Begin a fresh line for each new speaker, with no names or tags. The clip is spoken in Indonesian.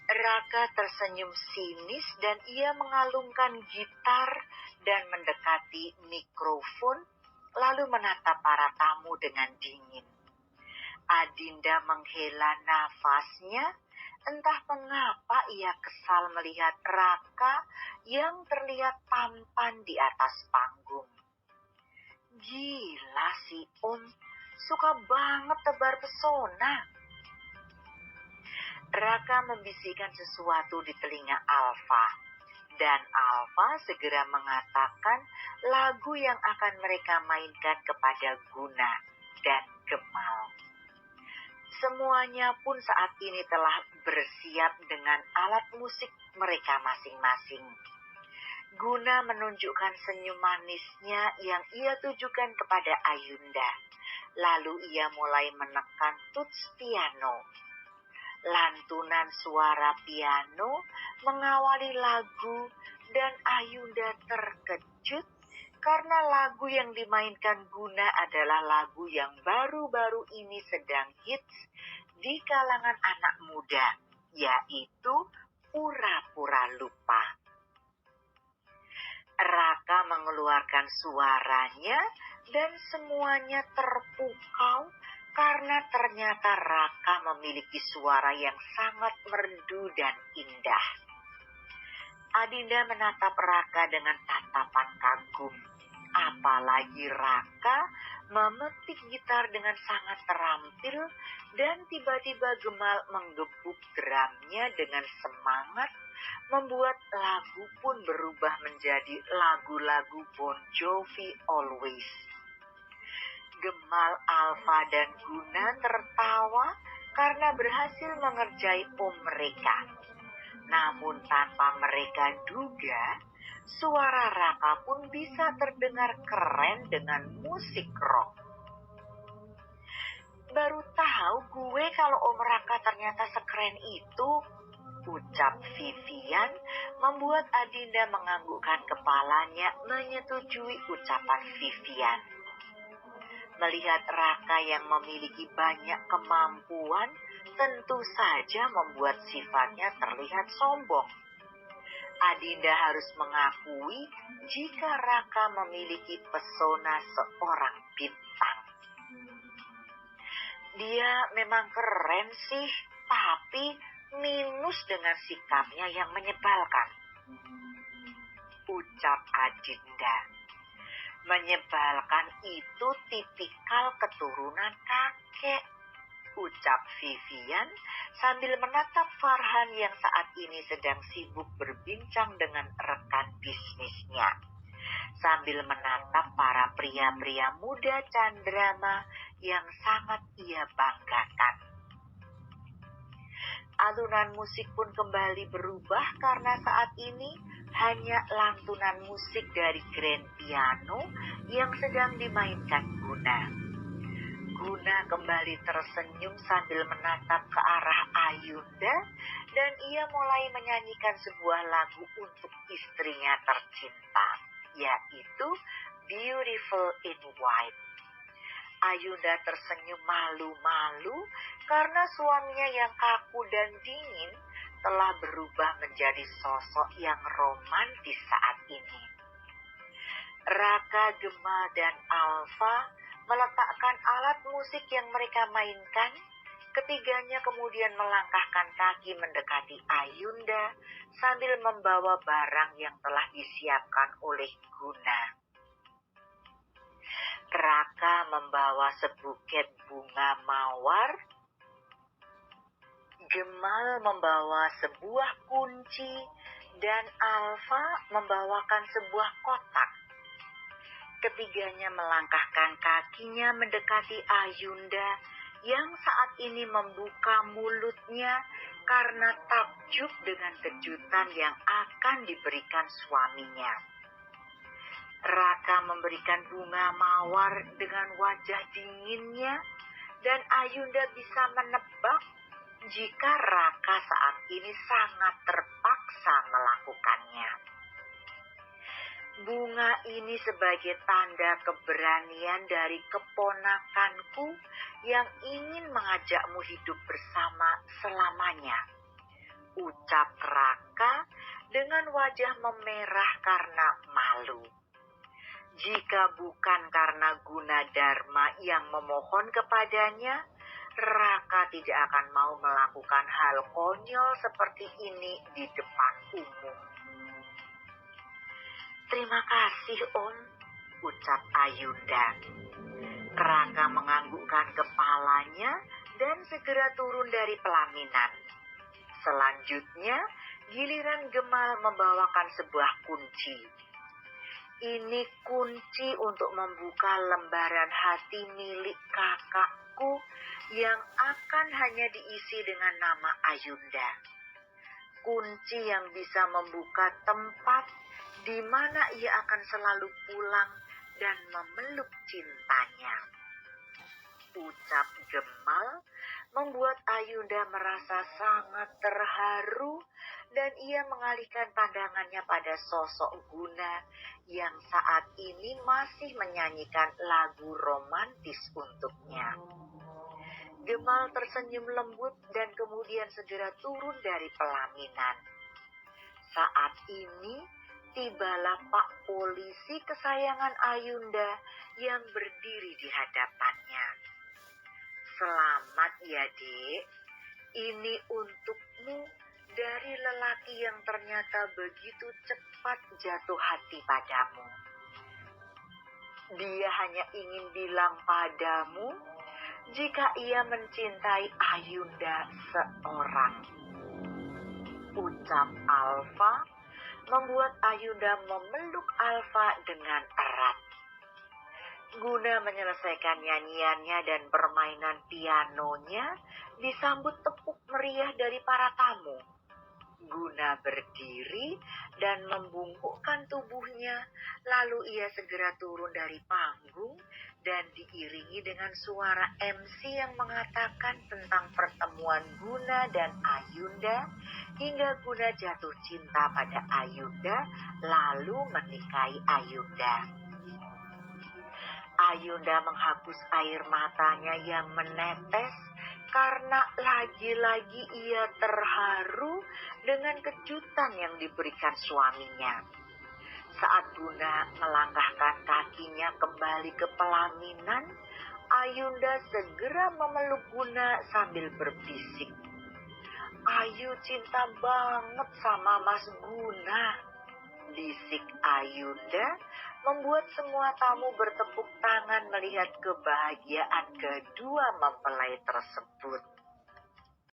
Raka tersenyum sinis dan ia mengalungkan gitar dan mendekati mikrofon, lalu menatap para tamu dengan dingin. Adinda menghela nafasnya, entah mengapa ia kesal melihat Raka yang terlihat tampan di atas panggung. Gila si Om, suka banget tebar pesona. Raka membisikkan sesuatu di telinga Alfa, dan Alfa segera mengatakan lagu yang akan mereka mainkan kepada Guna dan Gemal. Semuanya pun saat ini telah bersiap dengan alat musik mereka masing-masing. Guna menunjukkan senyum manisnya yang ia tujukan kepada Ayunda. Lalu ia mulai menekan tuts piano. Lantunan suara piano mengawali lagu dan Ayunda terkejut karena lagu yang dimainkan Guna adalah lagu yang baru-baru ini sedang hits di kalangan anak muda, yaitu Pura-Pura Lupa. Raka mengeluarkan suaranya dan semuanya terpukau karena ternyata Raka memiliki suara yang sangat merdu dan indah. Adinda menatap Raka dengan tatapan kagum. Apalagi Raka memetik gitar dengan sangat terampil dan tiba-tiba Gemal menggebuk drumnya dengan semangat, membuat lagu pun berubah menjadi lagu-lagu Bon Jovi Always. Gemal, Alfa, dan Guna tertawa karena berhasil mengerjai Om mereka. Namun tanpa mereka duga, suara Raka pun bisa terdengar keren dengan musik rock. Baru tahu gue kalau Om Raka ternyata sekeren itu, ucap Vivian, membuat Adinda menganggukkan kepalanya menyetujui ucapan Vivian. Melihat Raka yang memiliki banyak kemampuan, tentu saja membuat sifatnya terlihat sombong. Adinda harus mengakui jika Raka memiliki pesona seorang bintang. Dia memang keren sih, tapi minus dengan sikapnya yang menyebalkan, ucap Adinda. Menyebalkan itu tipikal keturunan kakek, ucap Vivian sambil menatap Farhan yang saat ini sedang sibuk berbincang dengan rekan bisnisnya. Sambil menatap para pria-pria muda Candrama yang sangat ia banggakan. Alunan musik pun kembali berubah karena saat ini hanya lantunan musik dari grand piano yang sedang dimainkan Guna. Guna kembali tersenyum sambil menatap ke arah Ayunda dan ia mulai menyanyikan sebuah lagu untuk istrinya tercinta, yaitu Beautiful in White. Ayunda tersenyum malu-malu karena suaminya yang kaku dan dingin telah berubah menjadi sosok yang romantis saat ini. Raka, Gemal, dan Alfa meletakkan alat musik yang mereka mainkan. Ketiganya kemudian melangkahkan kaki mendekati Ayunda sambil membawa barang yang telah disiapkan oleh Guna. Raka membawa sebuket bunga mawar, Gemal membawa sebuah kunci, dan Alfa membawakan sebuah kotak. Ketiganya melangkahkan kakinya mendekati Ayunda yang saat ini membuka mulutnya karena takjub dengan kejutan yang akan diberikan suaminya. Raka memberikan bunga mawar dengan wajah dinginnya dan Ayunda bisa menebak jika Raka saat ini sangat terpaksa melakukannya. Bunga ini sebagai tanda keberanian dari keponakanku yang ingin mengajakmu hidup bersama selamanya, ucap Raka dengan wajah memerah karena malu. Jika bukan karena Gunadarma yang memohon kepadanya, Raka tidak akan mau melakukan hal konyol seperti ini di depan umum. "Terima kasih, Om," ucap Ayunda. Raka menganggukkan kepalanya dan segera turun dari pelaminan. Selanjutnya, giliran Gemal membawakan sebuah kunci. "Ini kunci untuk membuka lembaran hati milik kakakku yang akan hanya diisi dengan nama Ayunda. Kunci yang bisa membuka tempat di mana ia akan selalu pulang dan memeluk cintanya," ucap Gemal, membuat Ayunda merasa sangat terharu dan ia mengalihkan pandangannya pada sosok Guna yang saat ini masih menyanyikan lagu romantis untuknya. Gemal tersenyum lembut dan kemudian segera turun dari pelaminan. Saat ini tibalah Pak Polisi kesayangan Ayunda yang berdiri di hadapannya. "Selamat ya, Dek. Ini untukmu dari lelaki yang ternyata begitu cepat jatuh hati padamu. Dia hanya ingin bilang padamu jika ia mencintai Ayunda seorang," ucap Alfa, membuat Ayunda memeluk Alfa dengan erat. Guna menyelesaikan nyanyiannya dan permainan pianonya disambut tepuk meriah dari para tamu. Guna berdiri dan membungkukkan tubuhnya, lalu ia segera turun dari panggung dan diiringi dengan suara MC yang mengatakan tentang pertemuan Guna dan Ayunda hingga Guna jatuh cinta pada Ayunda lalu menikahi Ayunda. Ayunda menghapus air matanya yang menetes karena lagi-lagi ia terharu dengan kejutan yang diberikan suaminya. Saat Guna melangkahkan kakinya kembali ke pelaminan, Ayunda segera memeluk Guna sambil berbisik, "Ayu cinta banget sama Mas Guna," bisik Ayunda, membuat semua tamu bertepuk tangan melihat kebahagiaan kedua mempelai tersebut.